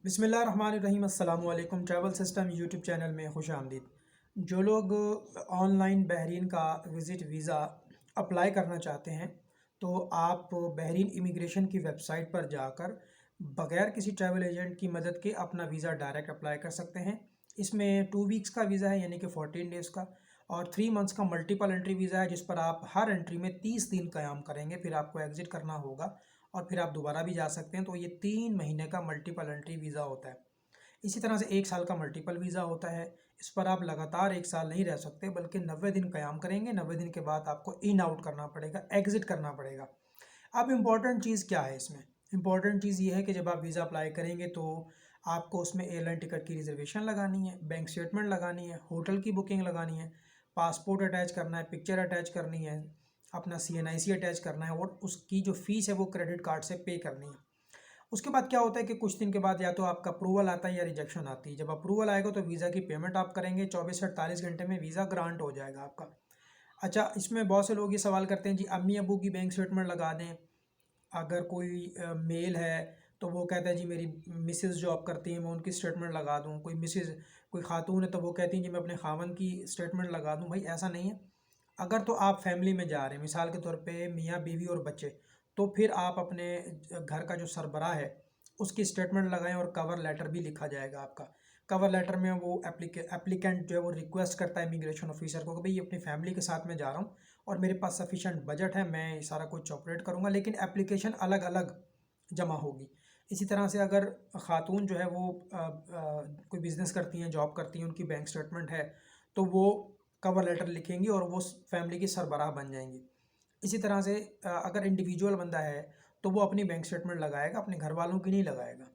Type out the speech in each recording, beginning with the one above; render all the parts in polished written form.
बिस्मिल्लाहिर्रहमानिर्रहीम अस्सलाम वालेकुम। ट्रैवल सिस्टम यूट्यूब चैनल में खुश आमदीद। जो लोग ऑनलाइन बहरीन का विज़िट वीज़ा अप्लाई करना चाहते हैं तो आप बहरीन इमिग्रेशन की वेबसाइट पर जाकर बग़ैर किसी ट्रैवल एजेंट की मदद के अपना वीज़ा डायरेक्ट अप्लाई कर सकते हैं। इसमें 2 वीक्स का वीज़ा है, यानी कि 14 डेज़ का, और 3 मंथ्स का मल्टीपल एंट्री वीज़ा है, जिस पर आप हर एंट्री में 30 दिन क़याम करेंगे, फिर आपको एग्ज़िट करना होगा और फिर आप दोबारा भी जा सकते हैं। तो ये 3 महीने का मल्टीपल एंट्री वीज़ा होता है। इसी तरह से 1 साल का मल्टीपल वीज़ा होता है। इस पर आप लगातार 1 साल नहीं रह सकते, बल्कि 90 दिन क़याम करेंगे। 90 दिन के बाद आपको इन आउट करना पड़ेगा, एग्ज़िट करना पड़ेगा। अब इम्पॉर्टेंट चीज़ क्या है इसमें? इम्पॉर्टेंट चीज़ ये है कि जब आप वीज़ा अप्लाई करेंगे तो आपको उसमें एयरलाइन टिकट की रिजर्वेशन लगानी है, बैंक स्टेटमेंट लगानी है, होटल की बुकिंग लगानी है, पासपोर्ट अटैच करना है, पिक्चर अटैच करनी है, अपना CNIC अटैच करना है, और उसकी जो फ़ीस है वो क्रेडिट कार्ड से पे करनी है। उसके बाद क्या होता है कि कुछ दिन के बाद या तो आपका अप्रूवल आता है या रिजेक्शन आती है। जब अप्रूवल आएगा तो वीज़ा की पेमेंट आप करेंगे, 24 से 48 घंटे में वीज़ा ग्रांट हो जाएगा आपका। अच्छा, इसमें बहुत से लोग ये सवाल करते हैं, जी अम्मी अबू की बैंक स्टेटमेंट लगा दें। अगर कोई मेल है तो वो कहता है जी मेरी मिसेज़ जॉब करती हैं, मैं उनकी स्टेटमेंट लगा दूं। कोई खातून है तो वो कहती हैं जी मैं अपने खावन की स्टेटमेंट लगा दूं। भाई ऐसा नहीं है। अगर तो आप फैमिली में जा रहे हैं, मिसाल के तौर पे मियाँ बीवी और बच्चे, तो फिर आप अपने घर का जो सरबराह है उसकी स्टेटमेंट लगाएं, और कवर लेटर भी लिखा जाएगा आपका। कवर लेटर में वो एप्लीकेंट जो है वो रिक्वेस्ट करता है इमिग्रेशन ऑफिसर को कि भाई अपनी फैमिली के साथ में जा रहा हूँ और मेरे पास सफिशेंट बजट है, मैं सारा कुछ ऑपरेट करूँगा, लेकिन एप्लीकेशन अलग अलग जमा होगी। इसी तरह से अगर ख़ातून जो है वो कोई बिज़नेस करती हैं, जॉब करती हैं, उनकी बैंक स्टेटमेंट है, तो वो कवर लेटर लिखेंगी और वो फैमिली की सरबराह बन जाएंगी। इसी तरह से अगर इंडिविजुअल बंदा है तो वो अपनी बैंक स्टेटमेंट लगाएगा, अपने घर वालों की नहीं लगाएगा।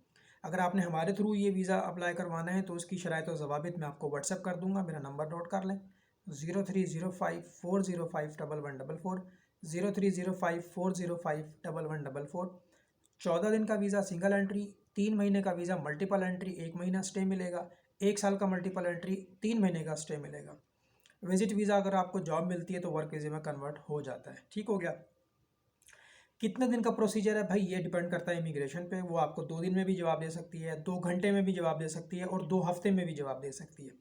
अगर आपने हमारे थ्रू ये वीज़ा अप्लाई करवाना है तो उसकी शराइत और ज़वाबित मैं आपको व्हाट्सएप कर दूंगा। मेरा नंबर नोट कर लें, 0305405144, 0305405144। 14 दिन का वीज़ा सिंगल एंट्री, 3 महीने का वीज़ा मल्टीपल एंट्री, 1 महीना स्टे मिलेगा, 1 साल का मल्टीपल एंट्री, 3 महीने का स्टे मिलेगा। विजिट वीज़ा अगर आपको जॉब मिलती है तो वर्क वीज़े में कन्वर्ट हो जाता है। ठीक हो गया। कितने दिन का प्रोसीजर है भाई, ये डिपेंड करता है इमिग्रेशन पे। वो आपको 2 दिन में भी जवाब दे सकती है, 2 घंटे में भी जवाब दे सकती है, और 2 हफ्ते में भी जवाब दे सकती है।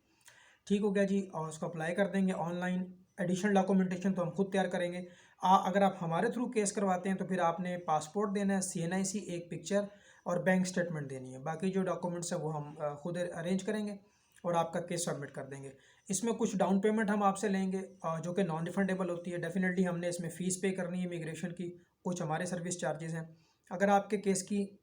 ठीक हो गया जी, और उसको अप्लाई कर देंगे ऑनलाइन। एडिशनल डॉक्यूमेंटेशन तो हम खुद तैयार करेंगे। अगर आप हमारे थ्रू केस करवाते हैं तो फिर आपने पासपोर्ट देना है, CNIC, एक पिक्चर और बैंक स्टेटमेंट देनी है। बाकी जो डॉक्यूमेंट्स है वो हम खुद अरेंज करेंगे और आपका केस सबमिट कर देंगे। इसमें कुछ डाउन पेमेंट हम आपसे लेंगे जो कि नॉन रिफंडेबल होती है। डेफिनेटली हमने इसमें फ़ीस पे करनी है इमिग्रेशन की, कुछ हमारे सर्विस चार्जेस हैं। अगर आपके केस की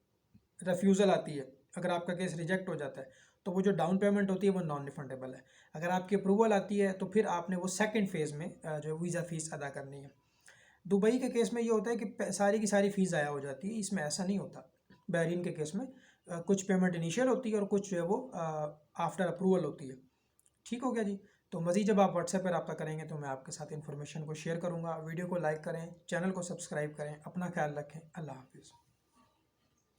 रेफ्यूज़ल आती है, अगर आपका केस रिजेक्ट हो जाता है, तो वो जो डाउन पेमेंट होती है वो नॉन रिफंडेबल है। अगर आपकी अप्रूवल आती है तो फिर आपने वो सेकंड फेज़ में जो वीज़ा फ़ीस अदा करनी है। दुबई के केस में ये होता है कि सारी की सारी फ़ीस ज़ाया हो जाती है, इसमें ऐसा नहीं होता। बहरीन के केस में कुछ पेमेंट इनिशियल होती है और कुछ जो है वो आफ्टर अप्रूवल होती है। ठीक हो गया जी। तो मज़ीद जब आप व्हाट्सएप पर रब्ता करेंगे तो मैं आपके साथ इन्फॉर्मेशन को शेयर करूँगा। वीडियो को लाइक करें, चैनल को सब्सक्राइब करें, अपना ख्याल रखें। अल्लाह हाफिज़।